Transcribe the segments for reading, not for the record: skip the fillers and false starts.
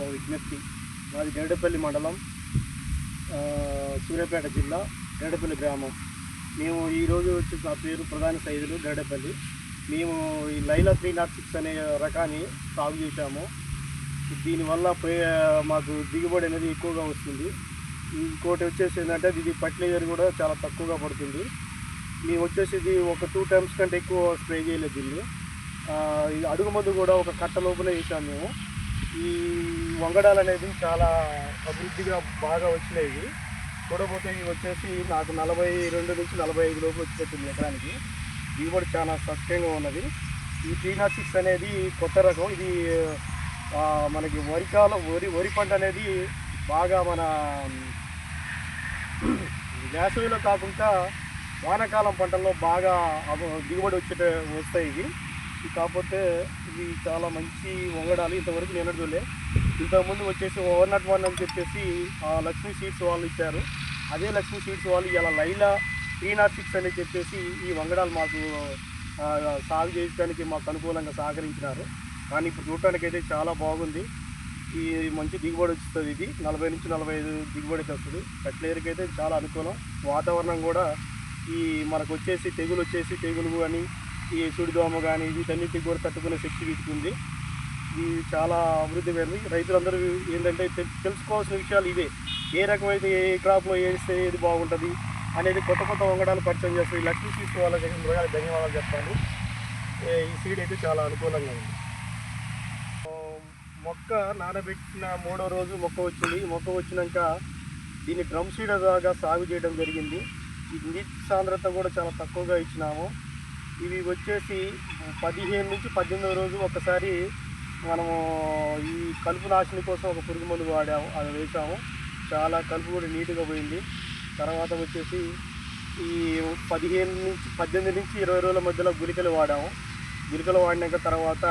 ఓ విజ్ఞప్తి. మాది గరిడేపల్లి మండలం, సూర్యాపేట జిల్లా, గరిడేపల్లి గ్రామం. మేము ఈరోజు వచ్చి నా పేరు ప్రధాన సైదులు గరిడేపల్లి. మేము ఈ లైలా 306 అనే రకాన్ని సాగు చేశాము. దీనివల్ల మాకు దిగుబడి అనేది ఎక్కువగా వస్తుంది. ఇంకోటి వచ్చేసి ఏంటంటే ఇది ఫర్టిలైజర్ కూడా చాలా తక్కువగా పడుతుంది. మేము వచ్చేసి ఇది ఒక 2 టైమ్స్ కంటే ఎక్కువ స్ప్రే చేయలేదు దీన్ని. ఈ అడుగు మందు కూడా ఒక కట్ట లోపలే వేసాము మేము. ఈ వంగడాలు అనేది చాలా అభివృద్ధిగా బాగా వచ్చినాయి. చూడబోతే ఇవి వచ్చేసి నాకు 42 నుంచి 45 లోపు వచ్చేస్తుంది ఎకరానికి. దిగుబడి చాలా సస్టైన్గా ఉన్నది. ఈ 306 అనేది కొత్త రకం. ఇది మనకి వరి పంట అనేది బాగా మన వేసవిలో కాకుండా వానాకాలం పంటల్లో బాగా దిగుబడి వస్తాయి ఇవి. కాకపోతే ఇవి చాలా మంచి వంగడాలు. ఇంతవరకు నేను చూడలే. ఇంతకుముందు వచ్చేసి 101 అని చెప్పేసి లక్ష్మీ సీడ్స్ వాళ్ళు ఇచ్చారు. అదే లక్ష్మీ సీడ్స్ వాళ్ళు ఇలా లైలా 306 అని చెప్పేసి ఈ వంగడాలు మాకు సాగు చేయడానికి మాకు అనుకూలంగా సహకరించినారు. కానీ ఇప్పుడు చూడటానికి అయితే చాలా బాగుంది. ఈ మంచి దిగుబడి వస్తుంది. ఇది 40 నుంచి 45 దిగుబడికి వస్తుంది. ఫర్టిలైజర్కి అయితే చాలా అనుకూలం. వాతావరణం కూడా ఈ మనకు వచ్చేసి తెగులు కానీ ఈ సుడిదోమ కానీ వీటన్నిటికి కూడా తట్టుకునే శక్తి వీటికి. ఇది చాలా అభివృద్ధి పెరిగింది. రైతులందరూ ఏంటంటే తెలుసుకోవాల్సిన విషయాలు ఇవే. ఏ రకమైతే ఏ క్రాప్లో వేస్తే ఏది బాగుంటుంది అనేది కొత్త వంగడాలు పరిచయం చేస్తారు. ఈ లక్ష్మీ సీడ్స్ వాళ్ళకి ధన్యవాదాలు చెప్తాను. ఈ సీడ్ అయితే చాలా అనుకూలంగా ఉంది. మొక్క నానబెట్టిన 3వ రోజు మొక్క వచ్చింది. మొక్క వచ్చినాక దీన్ని డ్రమ్ సీడ్ దాకా సాగు చేయడం జరిగింది. ఈ నీటి సాంద్రత కూడా చాలా తక్కువగా ఇచ్చినాము. ఇవి వచ్చేసి 15 నుంచి 18వ రోజు ఒకసారి మనము ఈ కలుపు నాశనం కోసం ఒక పురుగు మందు వాడాము, అది వేసాము. చాలా కలుపు కూడా నీట్గా పోయింది. తర్వాత వచ్చేసి ఈ 18 నుంచి 20 రోజుల మధ్యలో గుళికలు వాడాము. గుళికలు వాడినాక తర్వాత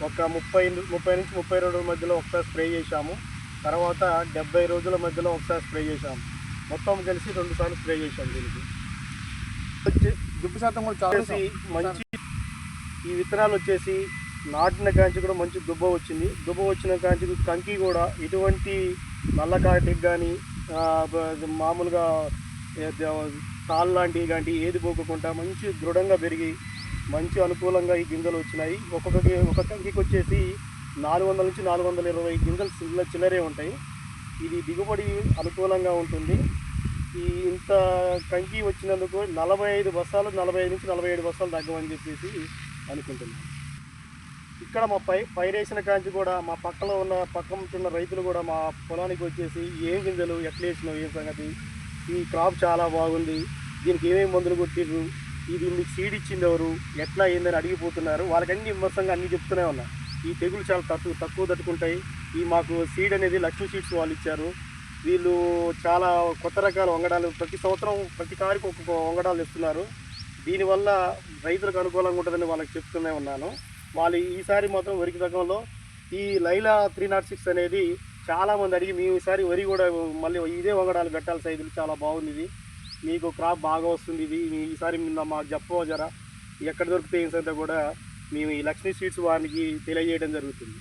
ఒక 30 నుంచి 32 రోజుల మధ్యలో ఒకసారి స్ప్రే చేశాము. తర్వాత 70 రోజుల మధ్యలో ఒకసారి స్ప్రే చేశాము. మొత్తం కలిసి 2 సార్లు స్ప్రే చేశాము. దీనికి దుబ్బు శాతం కూడా చాలా మంచి. ఈ విత్తనాలు వచ్చేసి నాటిన కాంచి కూడా మంచి దుబ్బ వచ్చింది. దుబ్బ వచ్చిన కాంచి కంకి కూడా ఎటువంటి నల్లకాటికి కానీ మామూలుగా తాళ్ళు లాంటివి కానీ ఏది పోకుండా మంచి దృఢంగా పెరిగి మంచి అనుకూలంగా ఈ గింజలు వచ్చినాయి. ఒక కంకికి వచ్చేసి 400 నుంచి 420 గింజలు చిల్లరే ఉంటాయి. ఇది దిగుబడి అనుకూలంగా ఉంటుంది. ఈ ఇంత కంకి వచ్చినందుకు 45 బస్తాలు 45 నుంచి 47 బస్తాలు తగ్గమని చెప్పేసి అనుకుంటున్నాను. ఇక్కడ మా పైరేసిన కాంచి కూడా మా పక్కన ఉన్న రైతులు కూడా మా పొలానికి వచ్చేసి ఏం గింజలు ఎట్లా వేసినావు, ఏం సంగతి, ఈ క్రాప్ చాలా బాగుంది, దీనికి ఏమేమి మందులు కొట్టిర్రు, ఇది మీకు సీడ్ ఇచ్చింది ఎవరు, ఎట్లా అయిందని అడిగిపోతున్నారు. వాళ్ళకన్నీ విమర్శంగా అన్నీ చెప్తూనే ఉన్నా. ఈ తెగులు చాలా తక్కువ తట్టుకుంటాయి. ఈ మాకు సీడ్ అనేది లక్ష్మీ సీడ్స్ వాళ్ళు ఇచ్చారు. వీళ్ళు చాలా కొత్త రకాల వంగడాలు ప్రతి సంవత్సరం ప్రతి కారికి ఒక్కొక్క వంగడాలు ఇస్తున్నారు. దీనివల్ల రైతులకు అనుకూలంగా ఉంటుందని వాళ్ళకి చెప్తూనే ఉన్నాను. వాళ్ళు ఈసారి మాత్రం వరికి రకంలో ఈ లైలా 306 అనేది చాలామంది అడిగి మేము ఈసారి వరి కూడా మళ్ళీ ఇదే వంగడాలు పెట్టాలి, సైజులు చాలా బాగుంది, ఇది మీకు క్రాప్ బాగా వస్తుంది, ఇది ఈసారి మాకు చెప్పవజరా ఎక్కడ దొరికితే ఏం సంగతి కూడా మేము ఈ లక్ష్మీ సీడ్స్ వారికి తెలియజేయడం జరుగుతుంది.